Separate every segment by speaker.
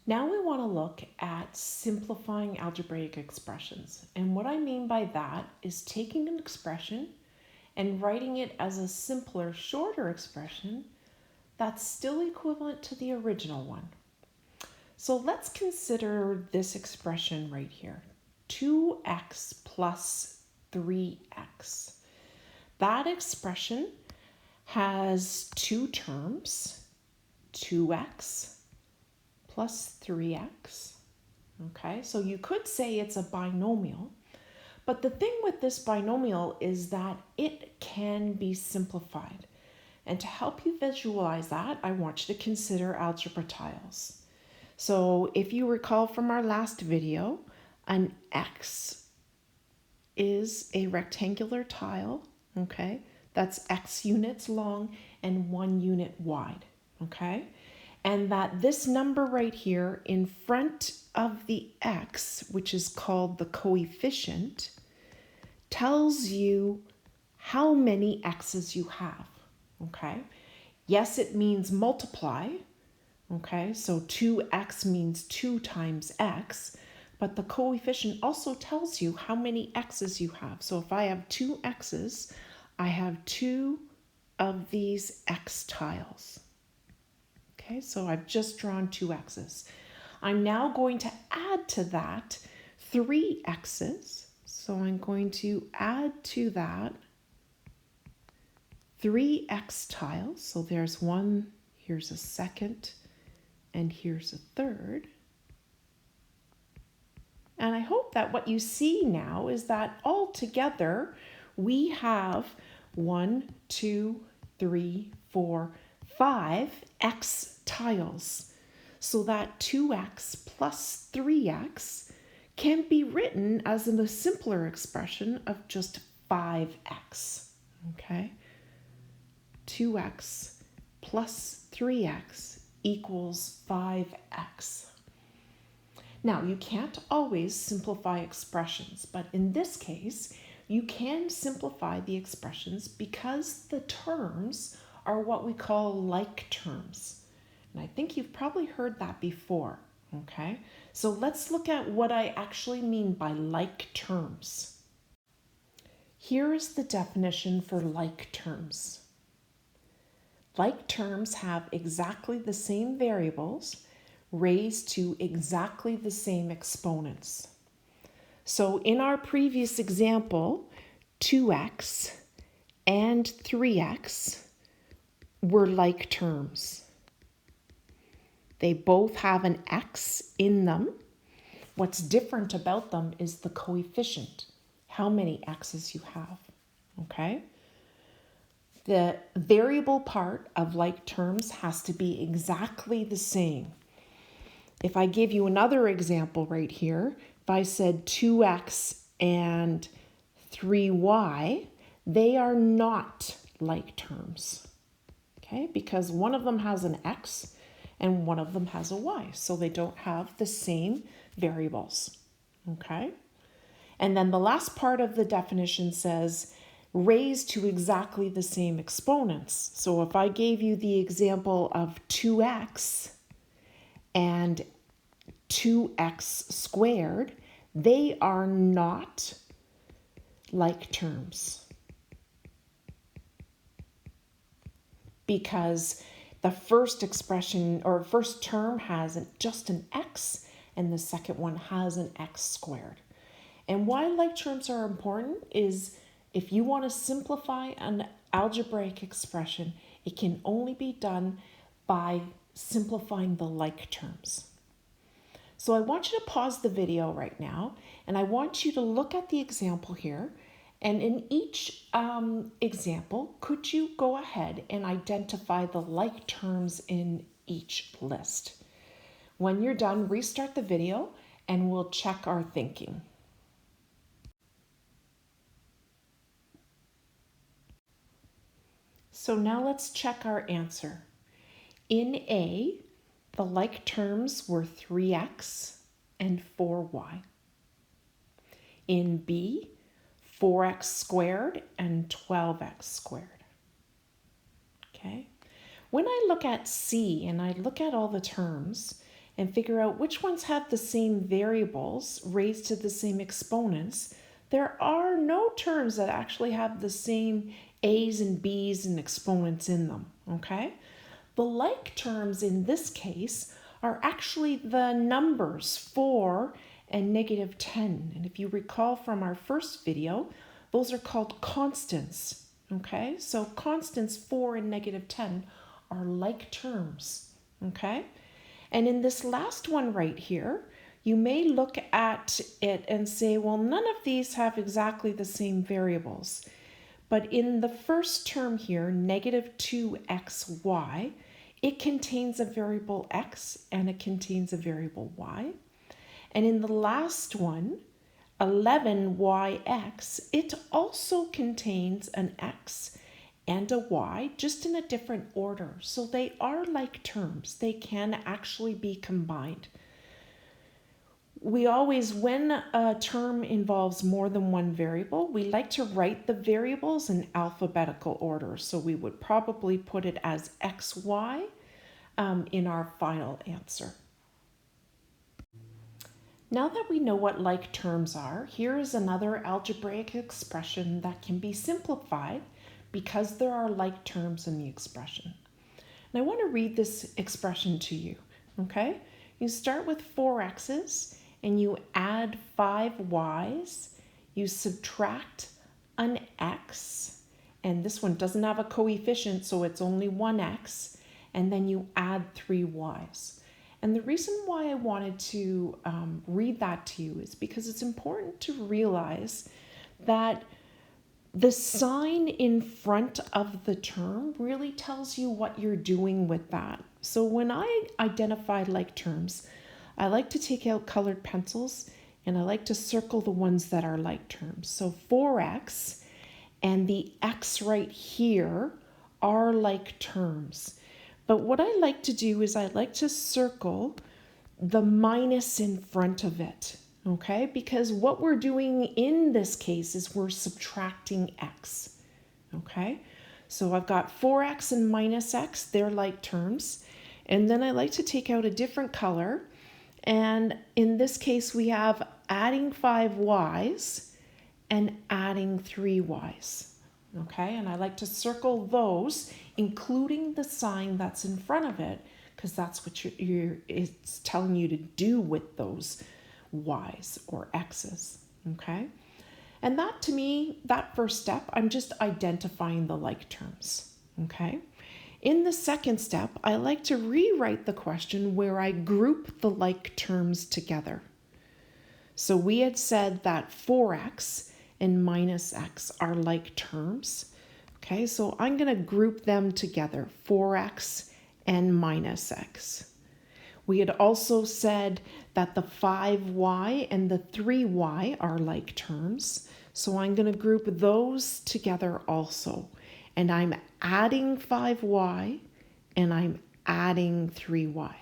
Speaker 1: Now we want to look at simplifying algebraic expressions. And what I mean by that is taking an expression and writing it as a simpler, shorter expression that's still equivalent to the original one. So let's consider this expression right here, 2x plus 3x. That expression has two terms, 2x plus 3x. Okay, so you could say it's a binomial, but the thing with this binomial is that it can be simplified. And to help you visualize that, I want you to consider algebra tiles. So if you recall from our last video, an X is a rectangular tile, okay? That's X units long and 1 unit wide, okay? And that this number right here in front of the X, which is called the coefficient, tells you how many X's you have, okay? Yes, it means multiply, okay? So 2x means 2 times x, but the coefficient also tells you how many x's you have. So if I have 2 x's, I have 2 of these x tiles. Okay, so I've just drawn 2 x's. I'm now going to add to that 3 x's. So I'm going to add to that 3 x tiles. So there's one, here's a second, and here's a third. And I hope that what you see now is that all together we have 1, 2, 3, 4, 5 x tiles. So that 2x plus 3x can be written as in a simpler expression of just 5x. Okay? 2x plus 3x equals 5x. Now, you can't always simplify expressions, but in this case, you can simplify the expressions because the terms are what we call like terms. And I think you've probably heard that before, okay? So let's look at what I actually mean by like terms. Here is the definition for like terms. Like terms have exactly the same variables raised to exactly the same exponents. So in our previous example, 2x and 3x were like terms. They both have an x in them. What's different about them is the coefficient, how many x's you have, okay? The variable part of like terms has to be exactly the same. If I give you another example right here, if I said 2x and 3y, they are not like terms, okay? Because one of them has an x and one of them has a y, so they don't have the same variables, okay? And then the last part of the definition says raised to exactly the same exponents. So if I gave you the example of 2x and 2x squared, they are not like terms because the first expression or first term has just an x and the second one has an x squared. And why like terms are important is if you want to simplify an algebraic expression, it can only be done by simplifying the like terms. So I want you to pause the video right now, and I want you to look at the example here. And in each example, could you go ahead and identify the like terms in each list? When you're done, restart the video and we'll check our thinking. So now let's check our answer. In A, the like terms were 3x and 4y. In B, 4x squared and 12x squared. Okay. When I look at C and I look at all the terms, and figure out which ones have the same variables raised to the same exponents, there are no terms that actually have the same a's and b's and exponents in them, okay? The like terms in this case are actually the numbers 4 and negative 10. And if you recall from our first video, those are called constants, okay? So constants 4 and negative 10 are like terms, okay? And in this last one right here, you may look at it and say, well, none of these have exactly the same variables. But in the first term here, negative 2xy, it contains a variable x and it contains a variable y. And in the last one, 11yx, it also contains an x and a y, just in a different order. So they are like terms. They can actually be combined. We always, when a term involves more than one variable, we like to write the variables in alphabetical order. So we would probably put it as xy in our final answer. Now that we know what like terms are, here is another algebraic expression that can be simplified because there are like terms in the expression. And I want to read this expression to you, okay? You start with 4x's and you add 5y's, you subtract an x, and this one doesn't have a coefficient, so it's only 1x, and then you add 3y's. And the reason why I wanted to read that to you is because it's important to realize that the sign in front of the term really tells you what you're doing with that. So when I identify like terms, I like to take out colored pencils and I like to circle the ones that are like terms. So 4x and the x right here are like terms. But what I like to do is I like to circle the minus in front of it, okay? Because what we're doing in this case is we're subtracting x, okay? So I've got 4x and minus x, they're like terms. And then I like to take out a different color. And in this case, we have adding 5y's and adding 3y's. Okay, and I like to circle those, including the sign that's in front of it, because that's what it's telling you to do with those y's or x's. Okay, and that to me, that first step, I'm just identifying the like terms. Okay, in the second step, I like to rewrite the question where I group the like terms together. So we had said that 4x and minus x are like terms. Okay, so I'm going to group them together, 4x and minus x. We had also said that the 5y and the 3y are like terms. So I'm going to group those together also. And I'm adding 5y and I'm adding 3y.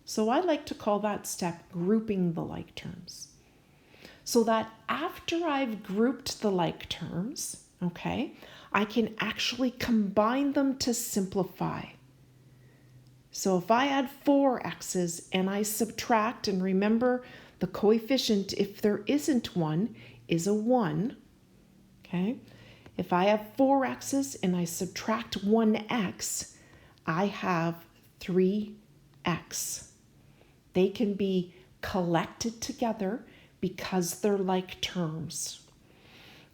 Speaker 1: So I like to call that step grouping the like terms. So that after I've grouped the like terms, okay, I can actually combine them to simplify. So if I add 4x's and I subtract, and remember the coefficient, if there isn't one, is a 1, okay? If I have 4x's and I subtract 1x, I have 3x. They can be collected together because they're like terms.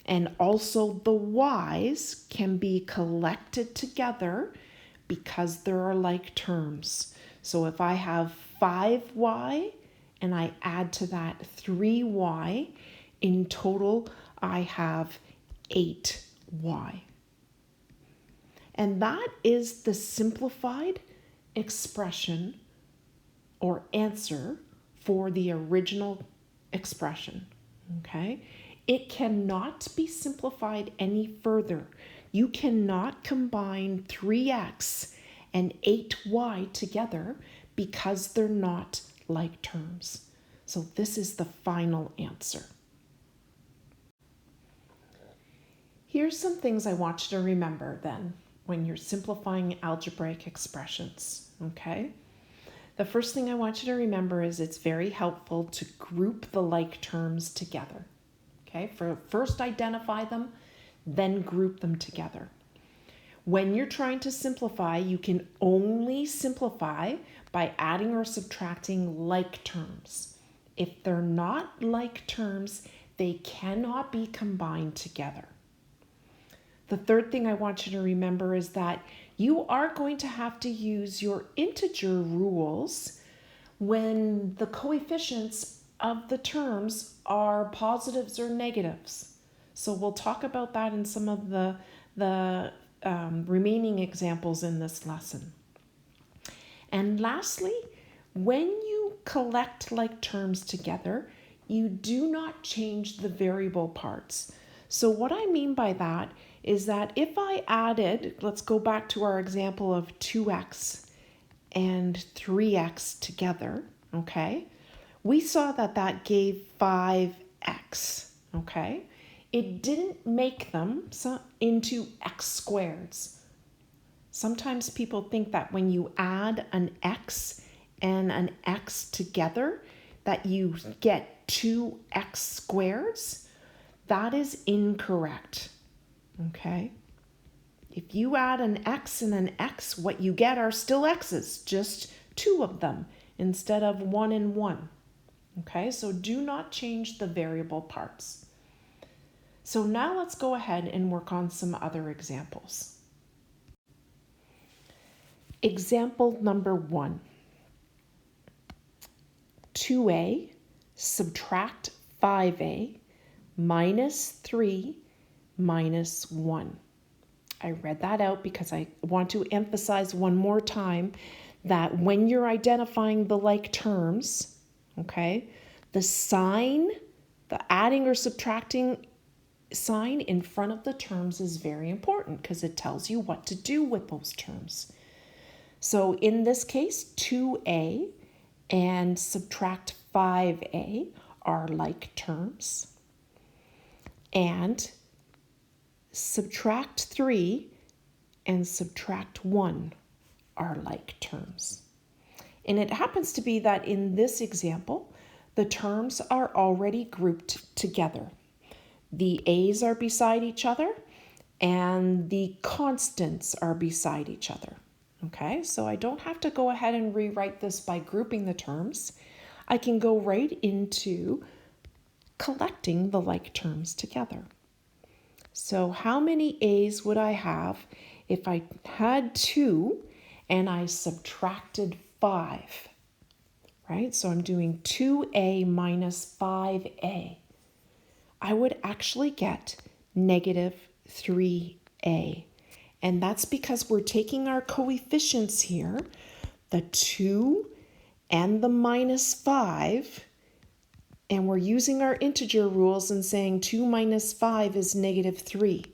Speaker 1: And also the y's can be collected together because there are like terms. So if I have 5y and I add to that 3y, in total I have 8y. And that is the simplified expression or answer for the original expression, okay? It cannot be simplified any further. You cannot combine 3x and 8y together because they're not like terms. So this is the final answer. Here's some things I want you to remember then when you're simplifying algebraic expressions, okay? The first thing I want you to remember is it's very helpful to group the like terms together. Okay, first identify them, then group them together. When you're trying to simplify, you can only simplify by adding or subtracting like terms. If they're not like terms, they cannot be combined together. The third thing I want you to remember is that you are going to have to use your integer rules when the coefficients of the terms are positives or negatives. So we'll talk about that in some of the remaining examples in this lesson. And lastly, when you collect like terms together, you do not change the variable parts. So what I mean by that is that if I added, let's go back to our example of 2x and 3x together, okay? We saw that that gave 5x, okay? It didn't make them into x squareds. Sometimes people think that when you add an x and an x together, that you get 2x squareds. That is incorrect, okay? If you add an x and an x, what you get are still x's, just 2 of them instead of 1 and 1, okay? So do not change the variable parts. So now let's go ahead and work on some other examples. Example number 1. 2a subtract 5a minus 3 minus 1. I read that out because I want to emphasize one more time that when you're identifying the like terms, okay, the sign, the adding or subtracting sign in front of the terms is very important because it tells you what to do with those terms. So in this case, 2a and subtract 5a are like terms. And subtract 3 and subtract 1 are like terms. And it happens to be that in this example, the terms are already grouped together. The a's are beside each other and the constants are beside each other. Okay, so I don't have to go ahead and rewrite this by grouping the terms. I can go right into collecting the like terms together. So how many a's would I have if I had 2 and I subtracted 5? Right, so I'm doing 2a minus 5a. I would actually get negative 3a. And that's because we're taking our coefficients here, the 2 and the minus 5, and we're using our integer rules and saying 2 minus 5 is negative 3.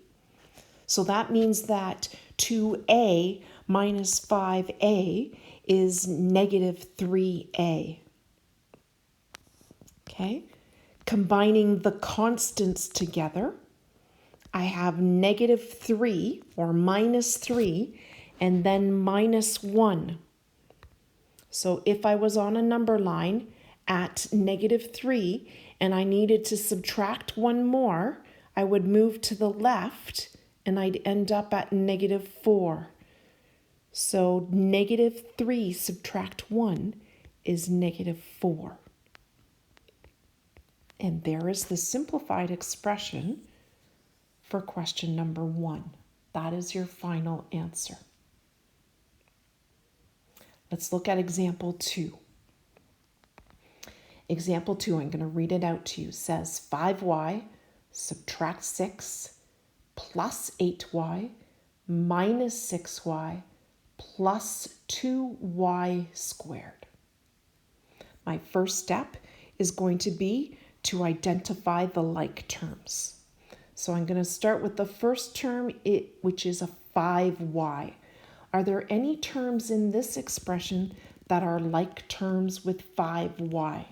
Speaker 1: So that means that 2a minus 5a is negative 3a. Okay, combining the constants together, I have negative 3 or minus 3 and then minus 1. So if I was on a number line at negative 3 and I needed to subtract 1 more, I would move to the left and I'd end up at negative 4. So negative 3 subtract 1 is negative 4. And there is the simplified expression for question number 1. That is your final answer. Let's look at example 2. Example 2, I'm going to read it out to you, says 5y subtract 6 plus 8y minus 6y plus 2y squared. My first step is going to be to identify the like terms. So I'm going to start with the first term, which is a 5y. Are there any terms in this expression that are like terms with 5y? You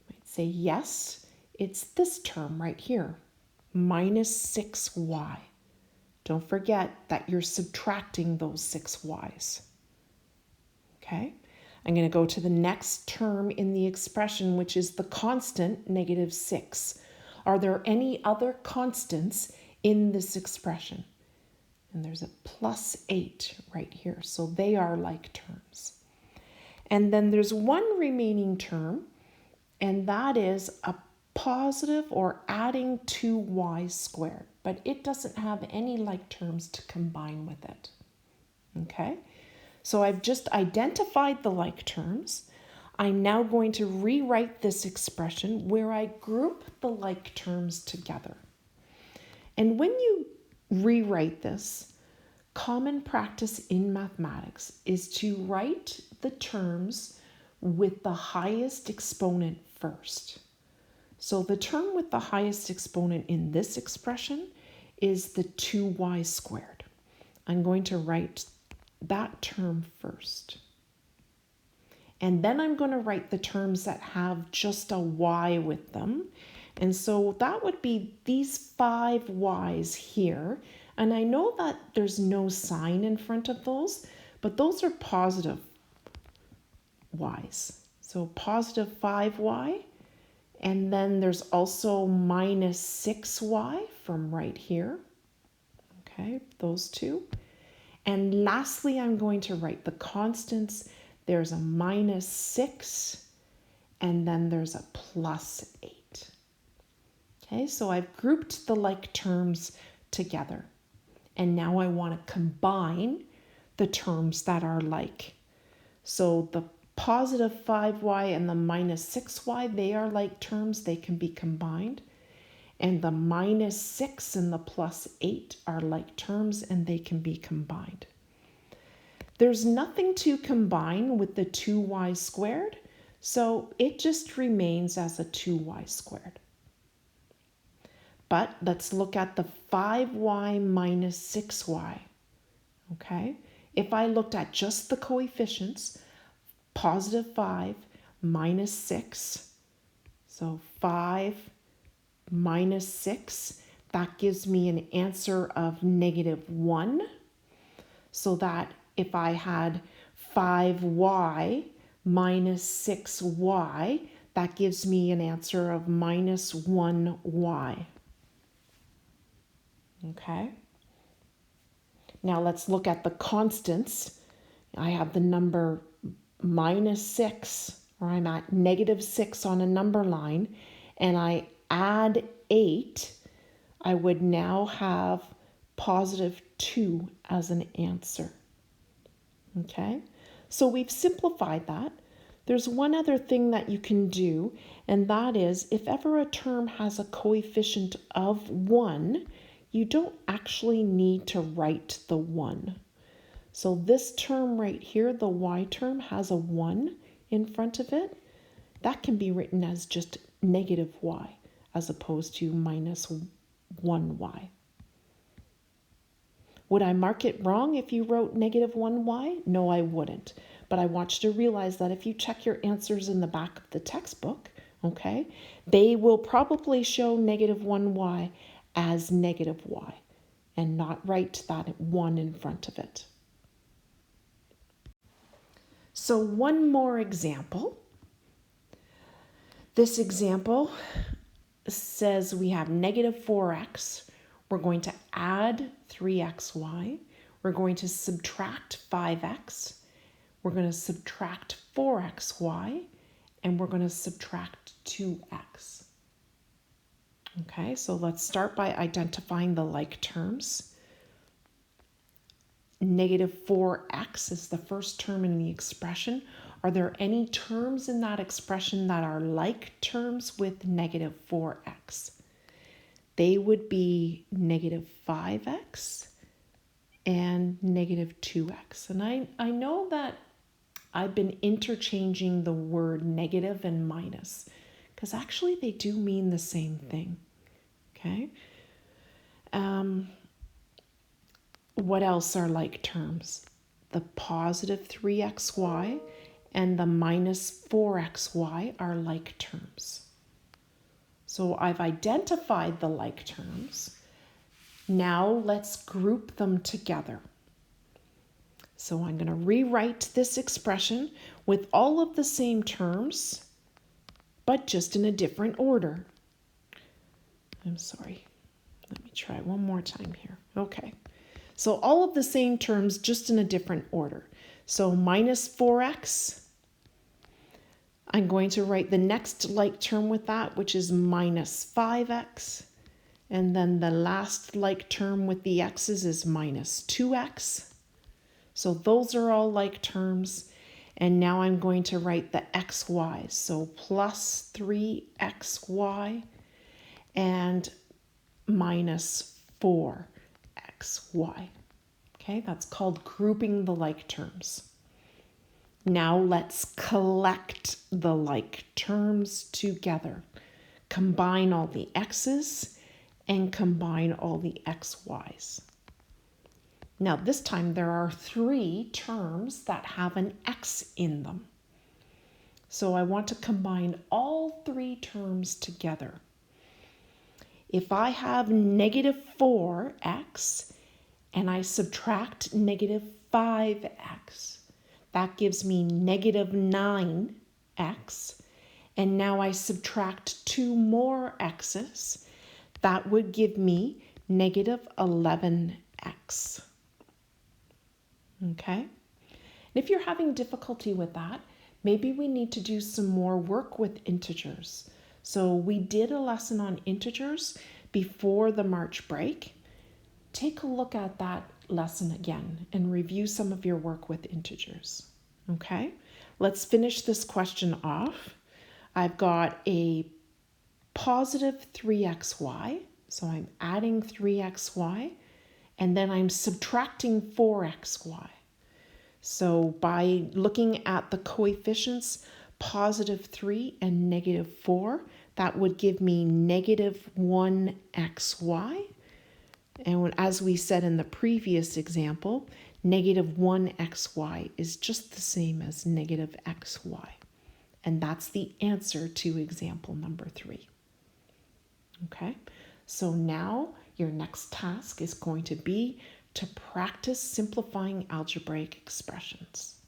Speaker 1: might say yes, it's this term right here, minus 6y. Don't forget that you're subtracting those 6y's. Okay, I'm going to go to the next term in the expression, which is the constant -6. Are there any other constants in this expression? And there's a +8 right here, so they are like terms. And then there's one remaining term, and that is a positive or adding 2y squared, but it doesn't have any like terms to combine with it. Okay, so I've just identified the like terms. I'm now going to rewrite this expression where I group the like terms together. And when you rewrite this, common practice in mathematics is to write the terms with the highest exponent first. So the term with the highest exponent in this expression is the 2y squared. I'm going to write that term first. And then I'm going to write the terms that have just a y with them. And so that would be these 5 y's here. And I know that there's no sign in front of those, but those are positive y's. So positive 5y. And then there's also -6y from right here. Okay, those two. And lastly, I'm going to write the constants. There's a -6, and then there's a +8. Okay, so I've grouped the like terms together. And now I want to combine the terms that are like. So the positive 5y and the -6y, they are like terms, they can be combined. And the -6 and the +8 are like terms, and they can be combined. There's nothing to combine with the 2y squared, so it just remains as a 2y squared. But let's look at the 5y minus 6y. Okay, if I looked at just the coefficients, positive 5 minus 6, so 5 minus 6, that gives me an answer of -1. So that if I had 5y minus 6y, that gives me an answer of -1y. Okay. Now let's look at the constants. I have the number -6, or I'm at -6 on a number line, and I add 8, I would now have +2 as an answer. Okay, so we've simplified that. There's one other thing that you can do, and that is if ever a term has a coefficient of 1, you don't actually need to write the 1. So this term right here, the y term, has a 1 in front of it. That can be written as just -y as opposed to -1y. Would I mark it wrong if you wrote -1y? No, I wouldn't. But I want you to realize that if you check your answers in the back of the textbook, okay, they will probably show -1y as -y and not write that 1 in front of it. So one more example. This example says we have -4x. We're going to add 3xy. We're going to subtract 5x. We're going to subtract 4xy. And we're going to subtract 2x. Okay, so let's start by identifying the like terms. -4x is the first term in the expression. Are there any terms in that expression that are like terms with -4x? They would be -5x and -2x. And I know that I've been interchanging the word negative and minus, because actually they do mean the same thing. Okay. What else are like terms? The positive 3xy and the -4xy are like terms. So I've identified the like terms. Now let's group them together. So I'm going to rewrite this expression with all of the same terms, but just in a different order. I'm sorry. Let me try one more time here. Okay. So all of the same terms, just in a different order. So minus 4x. I'm going to write the next like term with that, which is minus 5x. And then the last like term with the x's is minus 2x. So those are all like terms. And now I'm going to write the xy's. So plus 3xy and minus 4xy. Okay, that's called grouping the like terms. Now let's collect the like terms together. Combine all the x's and combine all the xy's. Now this time there are 3 terms that have an x in them. So I want to combine all 3 terms together. If I have negative 4x and I subtract negative 5x, that gives me negative 9x. And now I subtract 2 more x's. That would give me negative 11x. Okay? And if you're having difficulty with that, maybe we need to do some more work with integers. So we did a lesson on integers before the March break. Take a look at that lesson again and review some of your work with integers. Okay, let's finish this question off. I've got a positive 3xy, so I'm adding 3xy, and then I'm subtracting 4xy. So by looking at the coefficients, positive 3 and negative 4, that would give me negative 1xy. And as we said in the previous example, negative 1xy is just the same as negative xy. And that's the answer to example number 3. Okay, so now your next task is going to be to practice simplifying algebraic expressions.